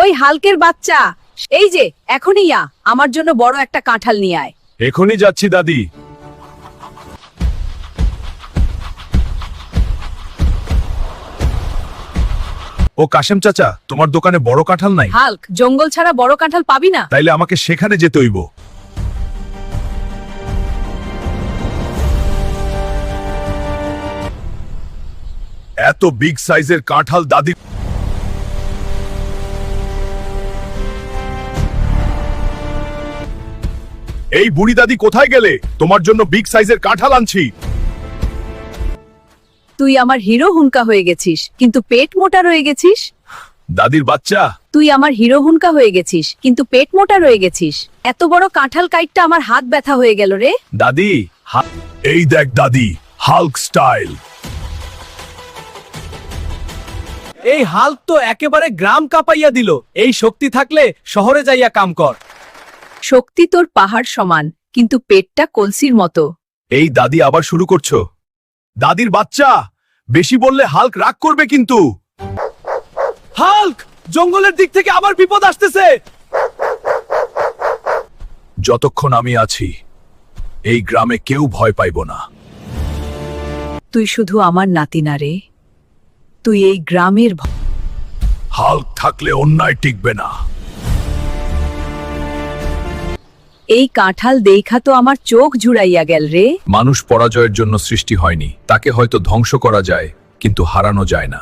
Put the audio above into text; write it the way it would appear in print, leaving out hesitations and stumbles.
ওই হালকের বাচ্চা, এই যে এখনই আমার জন্য বড় একটা কাঁঠাল নিয়ে আয়। এখনই যাচ্ছি দাদি। ও কাশেম চাচা, তোমার দোকানে বড় কাঁঠাল নাই? হাল্ক, জঙ্গল ছাড়া বড় কাঁঠাল পাবি না। তাইলে আমাকে সেখানে যেতে হইব। এত বিগ সাইজের কাঁঠাল দাদি। এই বুড়ি দাদি কোথায় গেলে? তোমার জন্য বিগ সাইজের কাঁঠাল আনছি। তুই আমার হিরো হুনকা হয়ে গেছিস, কিন্তু পেট মোটা রয়ে গেছিস। দাদির বাচ্চা, তুই আমার হিরো হুনকা হয়ে গেছিস, কিন্তু পেট মোটা রয়ে গেছিস। এত বড় কাঁঠাল কাইটটা আমার হাত ব্যথা হয়ে গেল রে। দাদি এই দেখ দাদি, হাল্ক স্টাইল। এই হাল্ক তো একেবারে গ্রাম কাঁপাইয়া দিল। এই শক্তি থাকলে শহরে যাইয়া কাম কর। শক্তি তোর পাহাড় সমান, কিন্তু পেটটা কলসির মতো। এই দাদি আবার শুরু করছো? দাদির বাচ্চা, বেশি বললে হাল্ক রাগ করবে কিন্তু। হাল্ক, জঙ্গলের দিক থেকে আবার বিপদ আসতেছে। যতক্ষণ আমি আছি এই গ্রামে কেউ ভয় পাইব না। তুই শুধু আমার নাতি না রে, তুই এই গ্রামের হাল্ক থাকলে অন্যায় টিকবে না। এই কাঁঠাল দেখা তো আমার চোখ জুড়াইয়া গেল রে। মানুষ পরাজয়ের জন্য সৃষ্টি হয়নি, তাকে হয়তো ধ্বংস করা যায়, কিন্তু হারানো যায় না।